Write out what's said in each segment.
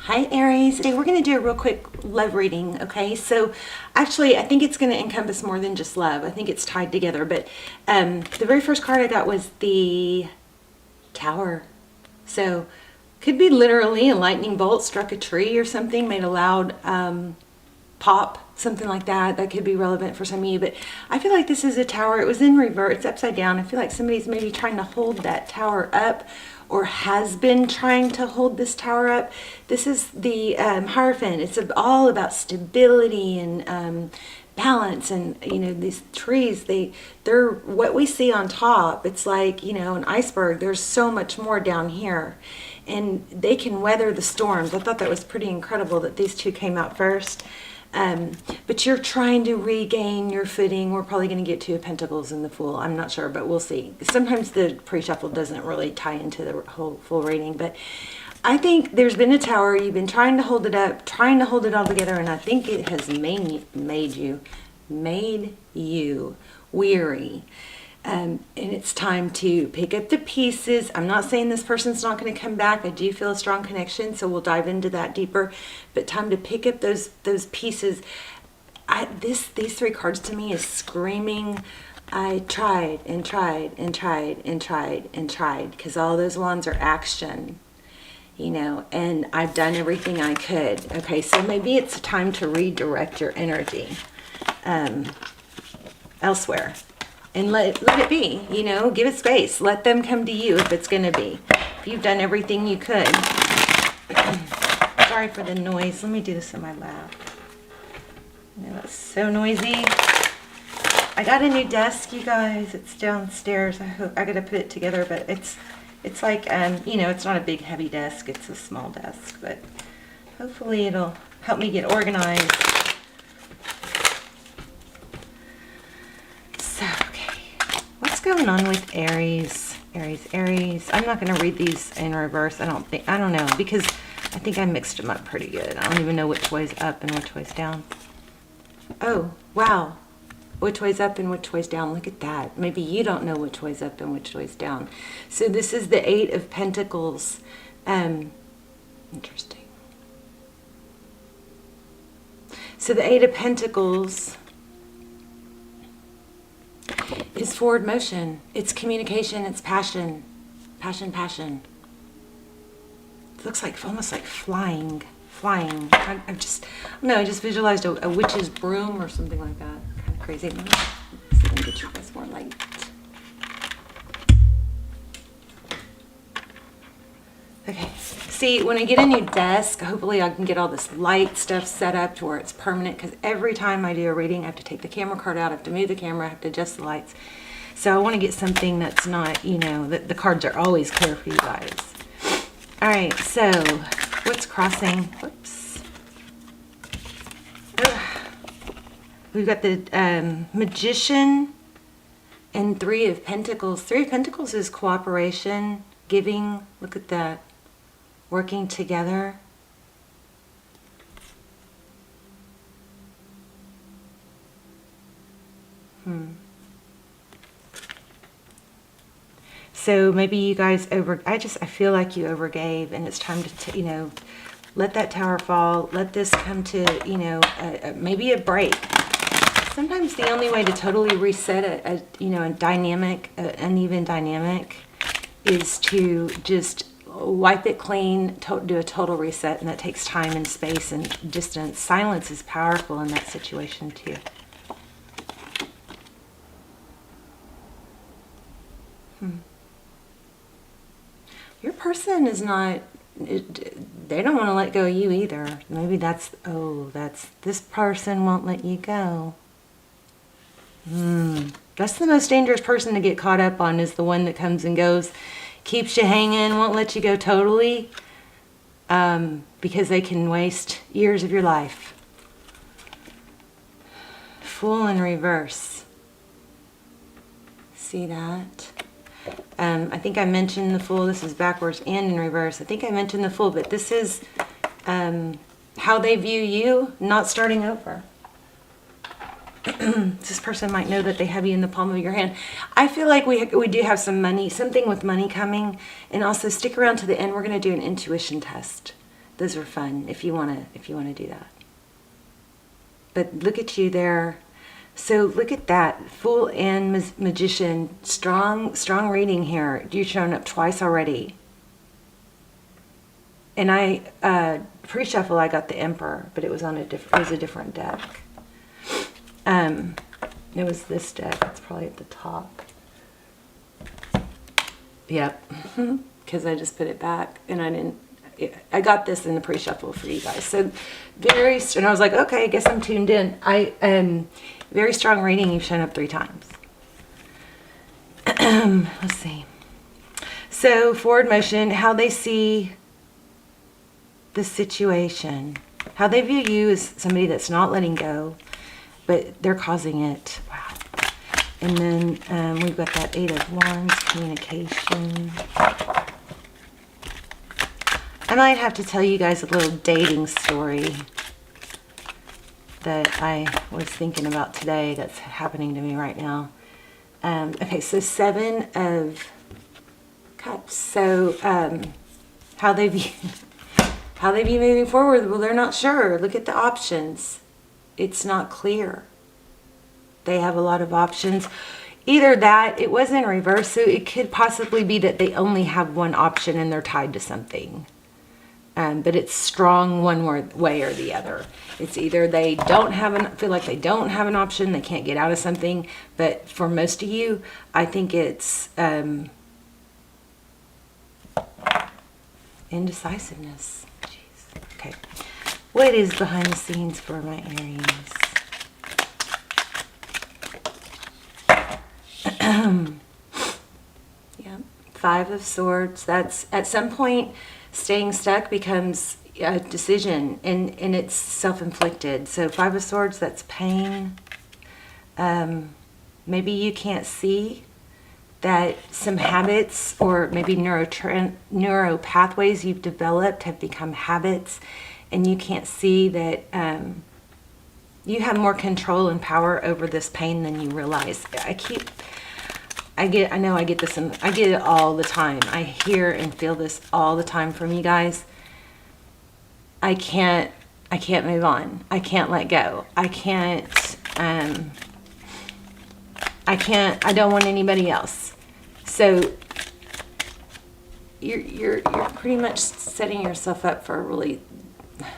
Hi Aries, today we're going to do a real quick love reading, okay? So actually I think it's going to encompass more than just love. I think it's tied together, but the very first card I got was the Tower. So could be literally a lightning bolt struck a tree or something, made a loud pop, something like that. That could be relevant for some of you, but I feel like this is a tower. It was in reverse, it's upside down. I feel like somebody's maybe trying to hold that tower up, or has been trying to hold this tower up. This is the Hierophant. It's all about stability and balance, and you know, these trees, they're what we see on top. It's like, you know, an iceberg. There's so much more down here, and they can weather the storms. I thought that was pretty incredible that these two came out first. But you're trying to regain your footing. We're probably going to get Two of Pentacles in the Fool. I'm not sure, but we'll see. Sometimes the pre-shuffle doesn't really tie into the whole full reading, but I think there's been a tower. You've been trying to hold it up, trying to hold it all together, and I think it has made you weary. And it's time to pick up the pieces. I'm not saying this person's not going to come back. I do feel a strong connection, so we'll dive into that deeper. But time to pick up those pieces. These three cards to me is screaming, I tried and tried and tried and tried and tried, because all those wands are action, you know, and I've done everything I could. Okay, so maybe it's time to redirect your energy elsewhere. And let it be, you know, give it space. Let them come to you if it's going to be. If you've done everything you could. Sorry for the noise. Let me do this in my lap. You know, that's so noisy. I got a new desk, you guys. It's downstairs. I got to put it together, but it's like, you know, it's not a big heavy desk. It's a small desk, but hopefully it'll help me get organized. What's going on with Aries? Aries. I'm not going to read these in reverse. I don't know, because I think I mixed them up pretty good. I don't even know which way's up and which way's down. Oh, wow. Which way's up and which way's down. Look at that. Maybe you don't know which way's up and which way's down. So this is the Eight of Pentacles. Interesting. So the Eight of Pentacles is forward motion. It's communication. It's passion. Passion. It looks like almost like flying. I just visualized a witch's broom or something like that. Kind of crazy. Let me see if I can get you guys more light. Okay. See, when I get a new desk, hopefully I can get all this light stuff set up to where it's permanent, because every time I do a reading, I have to take the camera card out, I have to move the camera, I have to adjust the lights. So I want to get something that's not, you know, that the cards are always clear for you guys. All right, so what's crossing? Whoops. We've got the Magician and Three of Pentacles. Three of Pentacles is cooperation, giving. Look at that. Working together. So maybe you guys I feel like you overgave, and it's time to, you know, let that tower fall. Let this come to, you know, maybe a break. Sometimes the only way to totally reset a dynamic, uneven dynamic, is to just wipe it clean, do a total reset, and that takes time and space and distance. Silence is powerful in that situation too. Your person is not, they don't want to let go of you either. Maybe this person won't let you go. That's the most dangerous person to get caught up on, is the one that comes and goes, keeps you hanging, won't let you go totally, because they can waste years of your life. Fool in reverse. See that? I think I mentioned the Fool. This is backwards and in reverse. I think I mentioned the Fool, but this is how they view you, not starting over. This person might know that they have you in the palm of your hand. I feel like we do have some money, something with money coming. And also stick around to the end. We're going to do an intuition test. Those are fun if you want to do that. But look at you there. So look at that, Fool and Magician, strong reading here. You're showing up twice already. And I pre-shuffle I got the Emperor, but it was on a different deck. It was this deck. It's probably at the top. Yep, because I just put it back, and I got this in the pre-shuffle for you guys. So and I was like, okay, I guess I'm tuned in. Very strong reading. You've shown up 3 times. Let's see. So forward motion, how they see the situation, how they view you as somebody that's not letting go, but they're causing it. Wow. And then we've got that 8 of Wands, communication. I might have to tell you guys a little dating story that I was thinking about today that's happening to me right now. Okay, so 7 of Cups. So how they view moving forward. Well, they're not sure. Look at the options. It's not clear. They have a lot of options. Either that, it was in reverse, so it could possibly be that they only have one option and they're tied to something. But it's strong one way or the other. It's either they feel like they don't have an option, they can't get out of something. But for most of you, I think it's indecisiveness. Jeez. Okay. What is behind the scenes for my Aries? Yeah, 5 of Swords. That's at some point staying stuck becomes a decision, and it's self-inflicted. So 5 of Swords, that's pain. Maybe you can't see that some habits or maybe neuro pathways you've developed have become habits, and you can't see that you have more control and power over this pain than you realize. I get it all the time. I hear and feel this all the time from you guys. I can't move on. I can't let go. I don't want anybody else. So you're pretty much setting yourself up for a really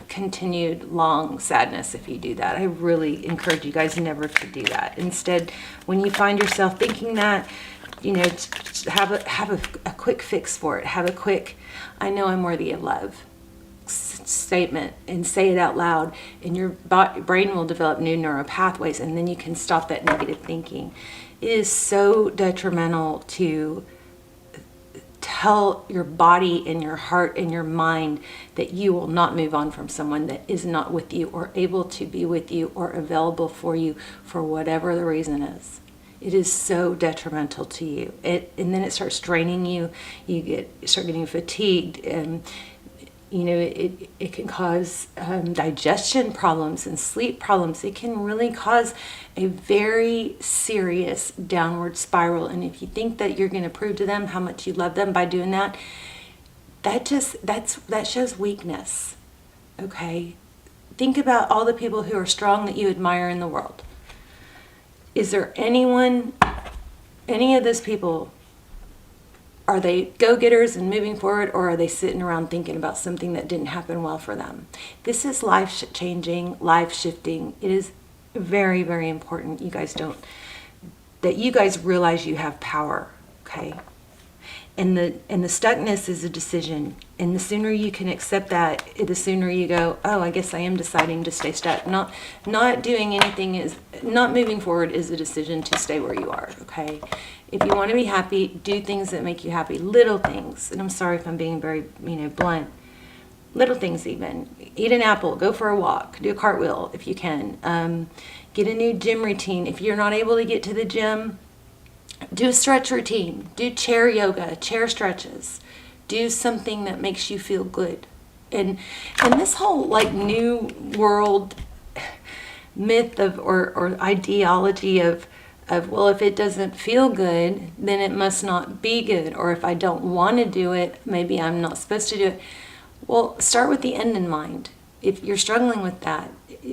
continued long sadness if you do that. I really encourage you guys never to do that. Instead, when you find yourself thinking that, have a quick fix for it. Have a quick, I know I'm worthy of love statement, and say it out loud, and your brain will develop new neural pathways, and then you can stop that negative thinking. It is so detrimental to tell your body and your heart and your mind that you will not move on from someone that is not with you or able to be with you or available for you for whatever the reason is. It is so detrimental to you. And then it starts draining you. You start getting fatigued, and it can cause digestion problems and sleep problems. It can really cause a very serious downward spiral. And if you think that you're going to prove to them how much you love them by doing that, that shows weakness. Okay? Think about all the people who are strong that you admire in the world. Is there any of those people, are they go-getters and moving forward, or are they sitting around thinking about something that didn't happen well for them? This is life-changing, life-shifting. It is very, very important that you guys realize you have power, okay? And the stuckness is a decision. And the sooner you can accept that, the sooner you go, oh, I guess I am deciding to stay stuck. Not doing anything not moving forward is a decision to stay where you are, okay? If you want to be happy, do things that make you happy. Little things. And I'm sorry if I'm being very, blunt. Little things even. Eat an apple. Go for a walk. Do a cartwheel if you can. Get a new gym routine. If you're not able to get to the gym, do a stretch routine. Do chair yoga, chair stretches. Do something that makes you feel good. And this whole new world myth of or ideology of well, if it doesn't feel good, then it must not be good. Or if I don't want to do it, maybe I'm not supposed to do it. Well, start with the end in mind. If you're struggling with that,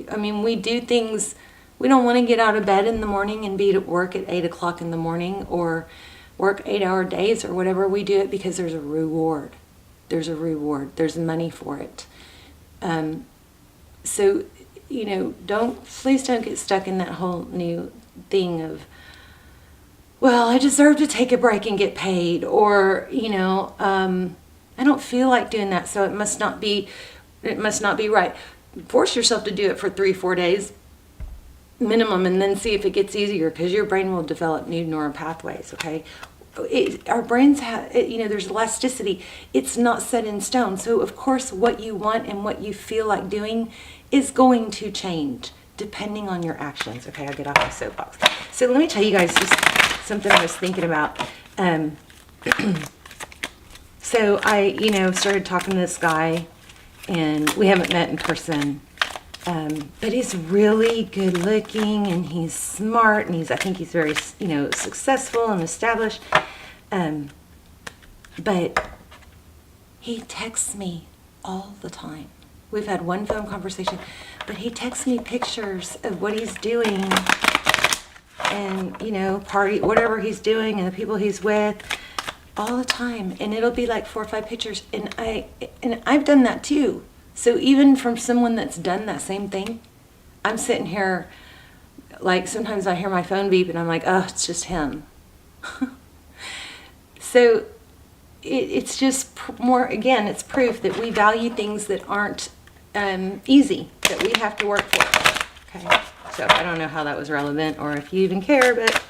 I mean, we do things, we don't want to get out of bed in the morning and be at work at 8 o'clock in the morning or work 8-hour days or whatever. We do it because there's a reward. There's a reward. There's money for it. So, you know, please don't get stuck in that whole new thing of, well, I deserve to take a break and get paid, or, you know, I don't feel like doing that, so it must not be right. Force yourself to do it for 3-4 days minimum, and then see if it gets easier, because your brain will develop new neural pathways. Okay, our brains have, you know, there's elasticity. It's not set in stone. So of course, what you want and what you feel like doing is going to change depending on your actions. Okay, I'll get off my soapbox. So let me tell you guys just something I was thinking about. So I, you know, started talking to this guy, and we haven't met in person. But he's really good looking, and he's smart, and I think he's very, you know, successful and established. But he texts me all the time. We've had one phone conversation, but he texts me pictures of what he's doing and, you know, party, whatever he's doing, and the people he's with all the time. And it'll be like 4 or 5 pictures. And I've done that too. So even from someone that's done that same thing, I'm sitting here, like, sometimes I hear my phone beep and I'm like, oh, it's just him. So it's just more, again, it's proof that we value things that aren't easy, that we have to work for. Okay, so I don't know how that was relevant or if you even care, but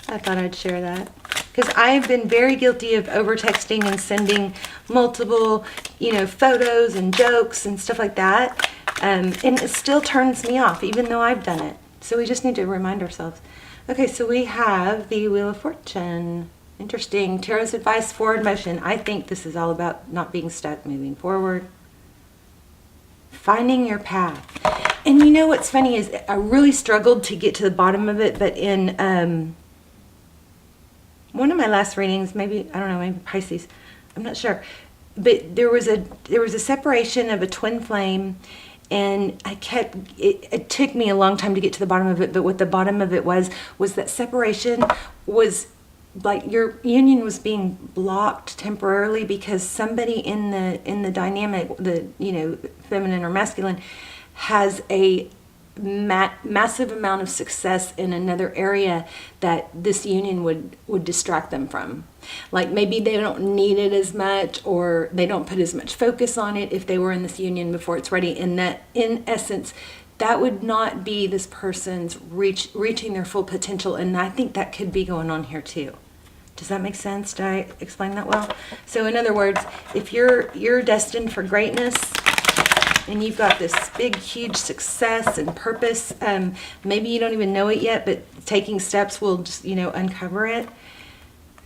I thought I'd share that. Because I've been very guilty of over-texting and sending multiple, you know, photos and jokes and stuff like that. And it still turns me off, even though I've done it. So we just need to remind ourselves. Okay, so we have the Wheel of Fortune. Interesting. Tarot's advice, forward motion. I think this is all about not being stuck, moving forward. Finding your path. And you know what's funny is I really struggled to get to the bottom of it, but in one of my last readings, maybe, I don't know, maybe Pisces, I'm not sure, but there was a separation of a twin flame, and it took me a long time to get to the bottom of it, but what the bottom of it was that separation was like your union was being blocked temporarily because somebody in the dynamic, the, you know, feminine or masculine, has a massive amount of success in another area that this union would distract them from. Like maybe they don't need it as much, or they don't put as much focus on it if they were in this union before it's ready. And that, in essence, that would not be this person's reaching their full potential. And I think that could be going on here too. Does that make sense? Did I explain that well? So in other words, if you're destined for greatness, and you've got this big, huge success and purpose, maybe you don't even know it yet, but taking steps will just, you know, uncover it.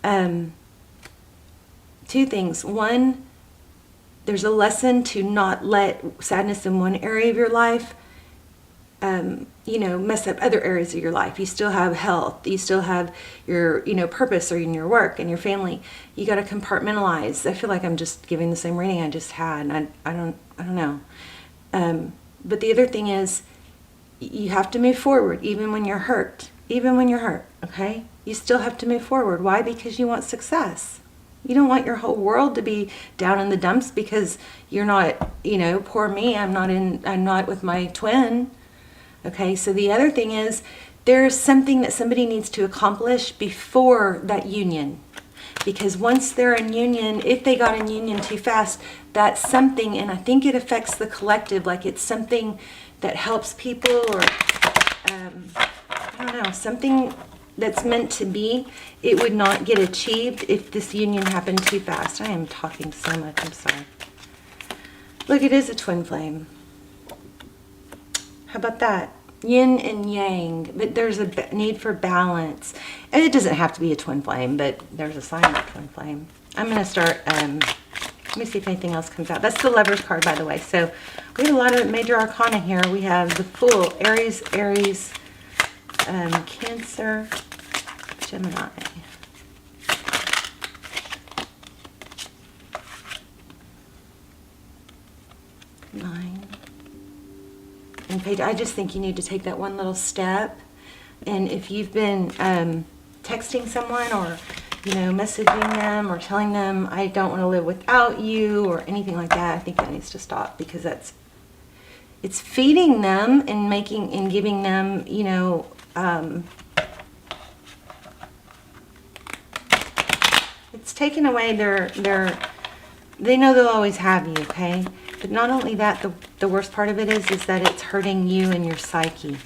2 things. One, there's a lesson to not let sadness in one area of your life, you know, mess up other areas of your life. You still have health. You still have your, you know, purpose, or in your work and your family. You got to compartmentalize. I feel like I'm just giving the same reading I just had, and I don't know. But the other thing is, you have to move forward even when you're hurt. Even when you're hurt, okay? You still have to move forward. Why? Because you want success. You don't want your whole world to be down in the dumps because you're not, you know, poor me, I'm not with my twin. Okay, so the other thing is, there's something that somebody needs to accomplish before that union. Because once they're in union, if they got in union too fast, that's something, and I think it affects the collective, like it's something that helps people, or I don't know, something that's meant to be, it would not get achieved if this union happened too fast. I am talking so much, I'm sorry. Look, it is a twin flame. How about that? Yin and yang, but there's a need for balance. And it doesn't have to be a twin flame, but there's a sign of a twin flame. I'm going to start, let me see if anything else comes out. That's the Lover's card, by the way. So we have a lot of major arcana here. We have the Fool, Aries, Cancer, Gemini. 9. And Page, I just think you need to take that one little step. And if you've been texting someone or, you know, messaging them or telling them, I don't want to live without you or anything like that, I think that needs to stop, because it's feeding them and making and giving them, you know, it's taking away they know they'll always have you, okay? But not only that, the worst part of it is that it's hurting you and your psyche.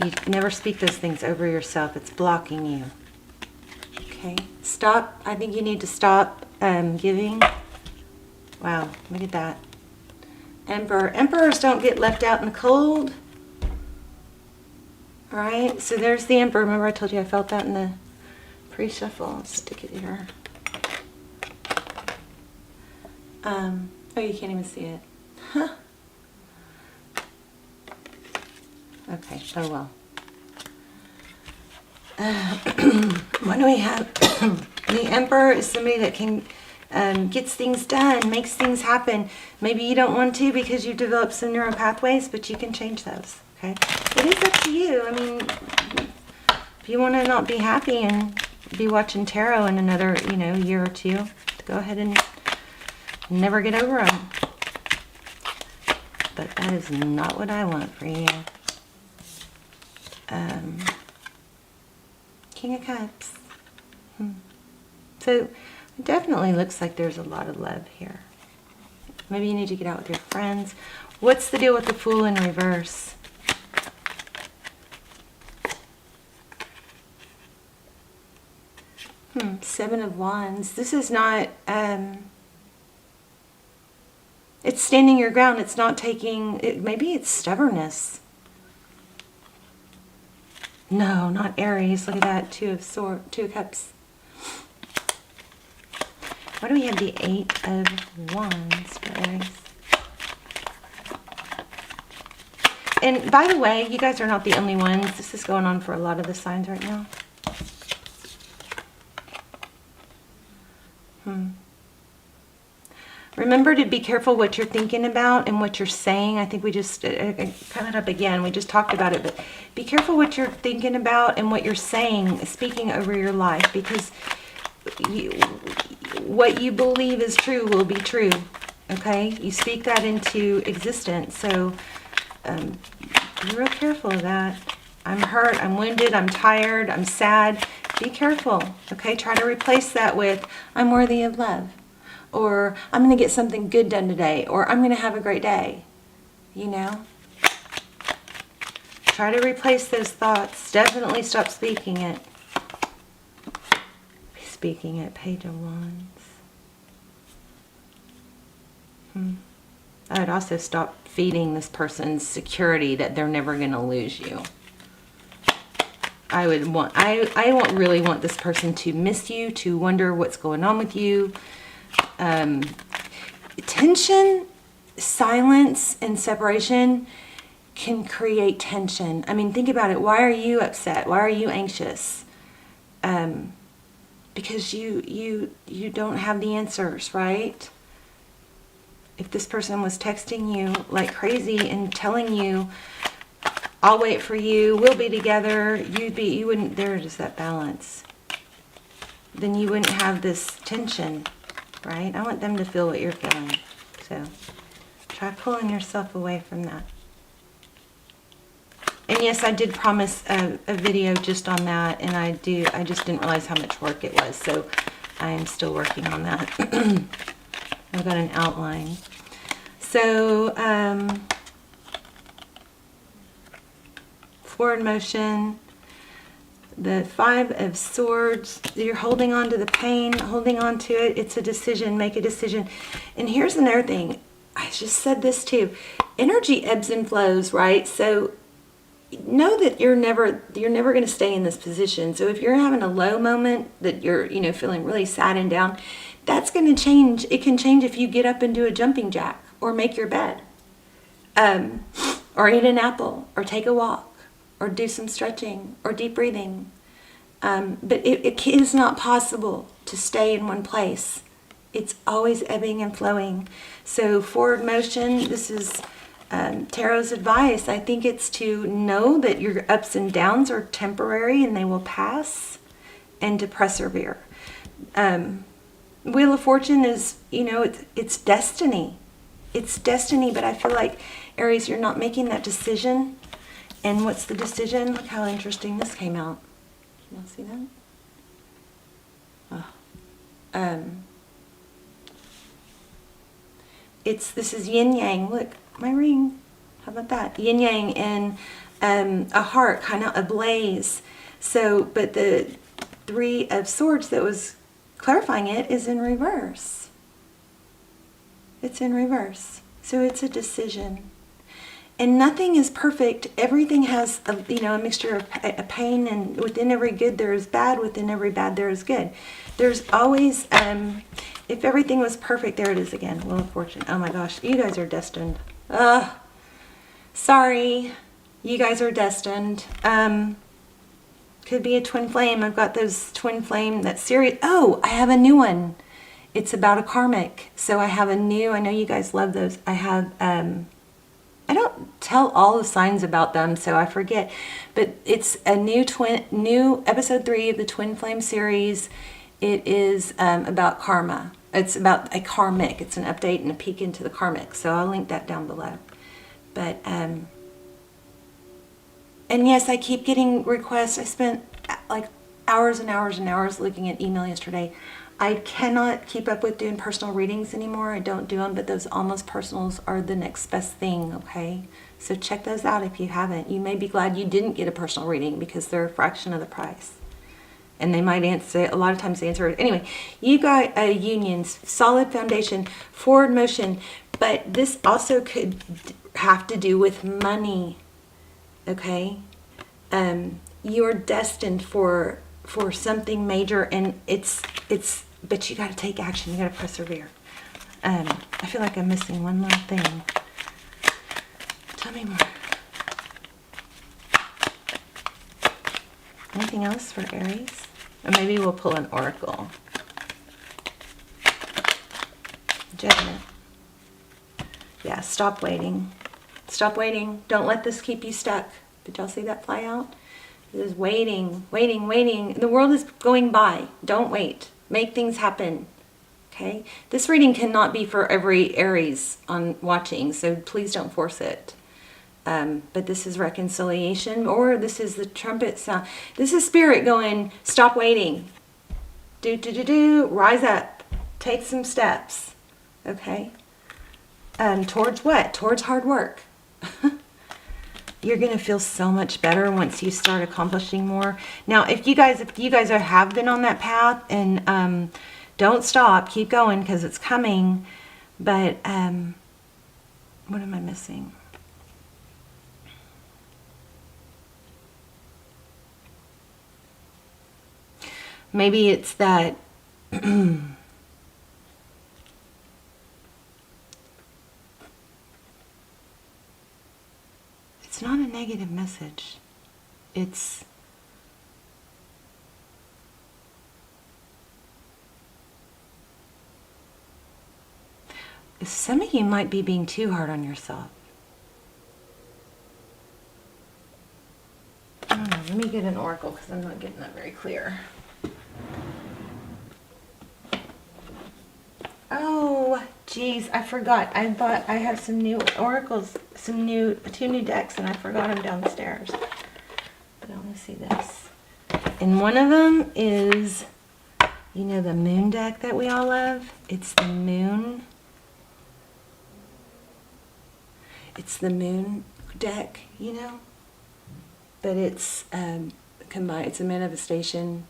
You never speak those things over yourself. It's blocking you. Okay, stop. I think you need to stop giving. Wow, look at that. Emperor. Emperors don't get left out in the cold. All right, so there's the Emperor. Remember I told you I felt that in the pre-shuffle. Let's stick it here. Oh, you can't even see it. Huh. Okay, oh well. What do we have? The Emperor is somebody that can gets things done, makes things happen. Maybe you don't want to because you've developed some neural pathways, but you can change those, okay? It is up to you. I mean, if you want to not be happy and be watching tarot in another, you know, year or two, go ahead and never get over them. But that is not what I want for you. King of Cups. So it definitely looks like there's a lot of love here. Maybe you need to get out with your friends. What's the deal with the Fool in reverse? Seven of Wands. This is not, it's standing your ground. It's not taking, maybe it's stubbornness. No, not Aries. Look at that. Two of Cups. Why do we have the 8 of Wands for Aries? And by the way, you guys are not the only ones. This is going on for a lot of the signs right now. Remember to be careful what you're thinking about and what you're saying. I think we just, I cut it up again. We just talked about it, but be careful what you're thinking about and what you're saying, speaking over your life, because what you believe is true will be true, okay? You speak that into existence, so be real careful of that. I'm hurt, I'm wounded, I'm tired, I'm sad. Be careful, okay? Try to replace that with, I'm worthy of love. Or I'm going to get something good done today, or I'm going to have a great day, you know? Try to replace those thoughts. Definitely stop speaking it. Speaking it, Page of Wands. I would also stop feeding this person's security that they're never going to lose you. I won't really want this person to miss you, to wonder what's going on with you. Tension, silence, and separation can create tension. I mean, think about it. Why are you upset? Why are you anxious? Because you don't have the answers, right? If this person was texting you like crazy and telling you, I'll wait for you, we'll be together, you wouldn't, there's that balance. Then you wouldn't have this tension. Right? I want them to feel what you're feeling. So try pulling yourself away from that. And yes, I did promise a video just on that, and I just didn't realize how much work it was. So I am still working on that. I've got an outline. So forward motion. The 5 of Swords, you're holding on to the pain, holding on to it. It's a decision. Make a decision. And here's another thing. I just said this too. Energy ebbs and flows, right? So know that you're never going to stay in this position. So if you're having a low moment that you're, feeling really sad and down, that's going to change. It can change if you get up and do a jumping jack or make your bed, or eat an apple or take a walk, or do some stretching, or deep breathing. But it is not possible to stay in one place It's always ebbing and flowing. So forward motion, this is Tarot's advice. I think it's to know that your ups and downs are temporary and they will pass, and to persevere. Wheel of Fortune is, you know, it's destiny. It's destiny, but I feel like, Aries, you're not making that decision. And what's the decision? Look how interesting this came out. Can y'all see that? Oh. This is yin yang. Look, my ring. How about that? Yin yang and a heart, kind of ablaze. So, but the Three of Swords that was clarifying it is in reverse. It's in reverse. So it's a decision. And nothing is perfect. Everything has a mixture of a pain, and within every good there is bad, within every bad there is good. There's always, if everything was perfect, there it is again, Wheel of Fortune. Oh my gosh, you guys are destined. Sorry, you guys are destined. Could be a twin flame. I've got those twin flame, that series. Oh, I have a new one. It's about a karmic. So I have a new, I know you guys love those. I have, I don't tell all the signs about them, so I forget. But it's a new episode 3 of the Twin Flame series. It is about karma. It's about a karmic. It's an update and a peek into the karmic. So I'll link that down below. But, and yes, I keep getting requests. I spent like hours and hours and hours looking at email yesterday. I cannot keep up with doing personal readings anymore. I don't do them, but those almost personals are the next best thing, okay? So check those out if you haven't. You may be glad you didn't get a personal reading because they're a fraction of the price. And they might answer, a lot of times they answer it. Anyway, you got unions, solid foundation, forward motion, but this also could have to do with money, okay? You're destined for something major, and but you got to take action. You got to persevere. I feel like I'm missing one little thing. Tell me more. Anything else for Aries? Or maybe we'll pull an oracle. Judgment. Yeah, stop waiting. Stop waiting. Don't let this keep you stuck. Did y'all see that fly out? It is waiting, waiting, waiting. The world is going by. Don't wait. Make things happen. Okay? This reading cannot be for every Aries on watching, so please don't force it. But this is reconciliation, or this is the trumpet sound. This is spirit going, stop waiting. Do. Rise up. Take some steps. Okay? Towards what? Towards hard work. You're going to feel so much better once you start accomplishing more. Now, if you guys have been on that path, and don't stop, keep going, because it's coming. But what am I missing? Maybe it's that it's not a negative message. It's some of you might be being too hard on yourself. I don't know. Let me get an oracle because I'm not getting that very clear. Oh, geez, I forgot. I have some new oracles, two new decks, and I forgot them downstairs. But I want to see this. And one of them is, you know, the moon deck that we all love. It's the moon. It's the moon deck, you know. But it's combined. It's a manifestation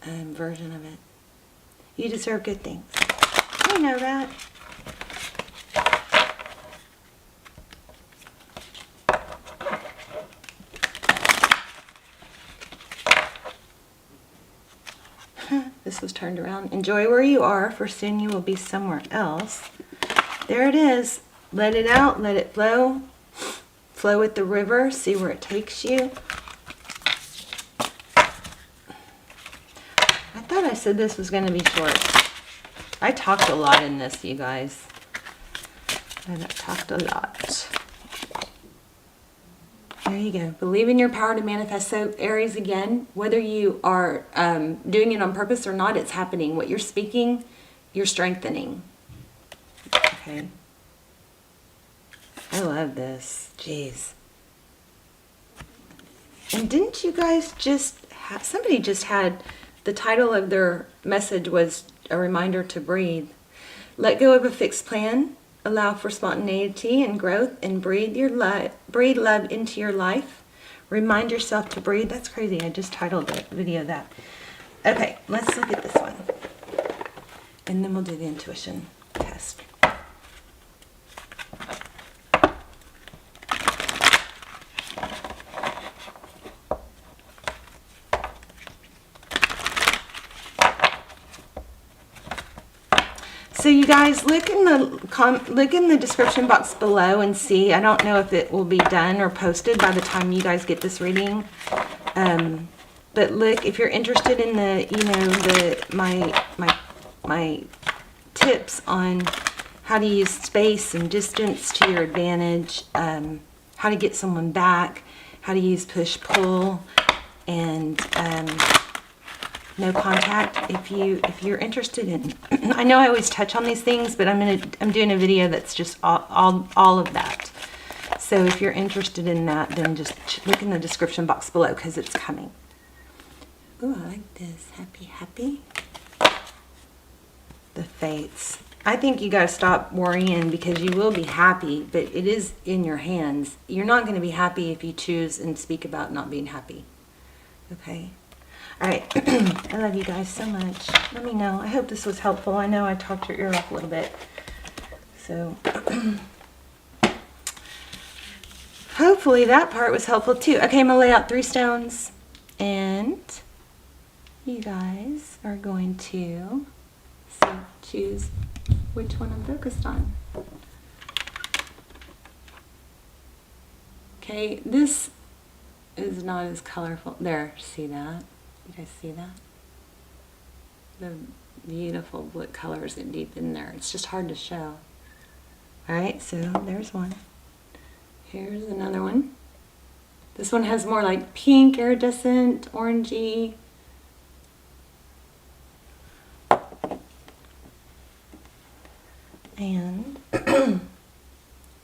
version of it. You deserve good things. You know that. This was turned around. Enjoy where you are, for soon you will be somewhere else. There it is. Let it out. Let it flow. Flow with the river. See where it takes you. I thought I said this was going to be short. I talked a lot in this, you guys. I talked a lot. There you go. Believe in your power to manifest. So Aries, again, whether you are doing it on purpose or not, it's happening. What you're speaking, you're strengthening. Okay. I love this. Jeez. And didn't you guys just have, somebody just had, the title of their message was a reminder to breathe. Let go of a fixed plan, allow for spontaneity and growth, and breathe love into your life. Remind yourself to breathe. That's crazy. I just titled the video that. Okay, let's look at this one. And then we'll do the intuition test. So you guys, look in the description box below and see. I don't know if it will be done or posted by the time you guys get this reading. But look, if you're interested in my tips on how to use space and distance to your advantage, how to get someone back, how to use push-pull, and no contact. If you're interested in, I know I always touch on these things, but I'm doing a video that's just all of that. So if you're interested in that, then just look in the description box below because it's coming. Oh, I like this. Happy. The Fates. I think you gotta stop worrying because you will be happy, but it is in your hands. You're not going to be happy if you choose and speak about not being happy. Okay. All right, I love you guys so much. Let me know. I hope this was helpful. I know I talked your ear off a little bit. So, hopefully that part was helpful too. Okay, I'm going to lay out 3 stones. And you guys are going to choose which one I'm focused on. Okay, this is not as colorful. There, see that? You guys see that? The beautiful blue colors in deep in there. It's just hard to show. Alright, so there's one. Here's another one. This one has more like pink, iridescent, orangey. And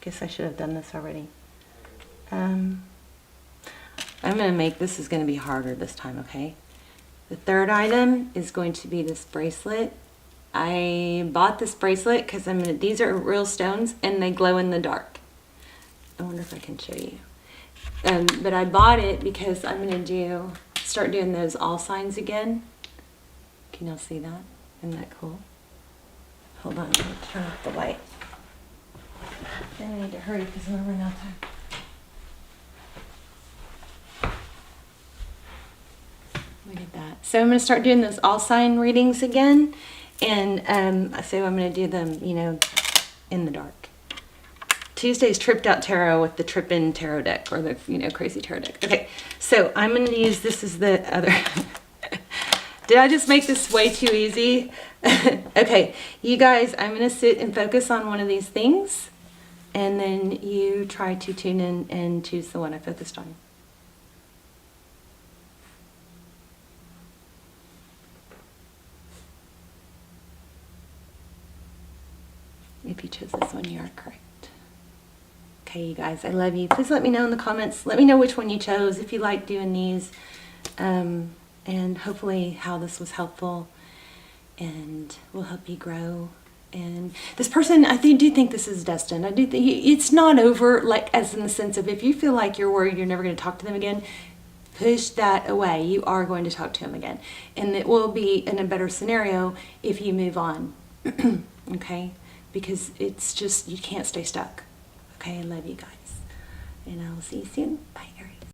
guess I should have done this already. I'm going to make, this is going to be harder this time, okay? The third item is going to be this bracelet. I bought this bracelet because these are real stones and they glow in the dark. I wonder if I can show you. But I bought it because I'm going to start doing those all signs again. Can y'all see that? Isn't that cool? Hold on, let me turn off the light. Then I need to hurry because I'm running out of time. Look at that. So I'm going to start doing those all sign readings again. And so I'm going to do them, in the dark. Tuesday's Tripped Out Tarot with the Trippin' Tarot deck, or the, Crazy Tarot deck. Okay, so I'm going to use, this is the other. Did I just make this way too easy? Okay, you guys, I'm going to sit and focus on one of these things. And then you try to tune in and choose the one I focused on. If you chose this one, you are correct. Okay, you guys, I love you. Please let me know in the comments. Let me know which one you chose, if you like doing these, and hopefully how this was helpful and will help you grow. And this person, I do think this is destined. I do think it's not over, like as in the sense of if you feel like you're worried you're never going to talk to them again, push that away. You are going to talk to them again. And it will be in a better scenario if you move on. Okay? Because it's just, you can't stay stuck. Okay, I love you guys. And I will see you soon. Bye, Aries.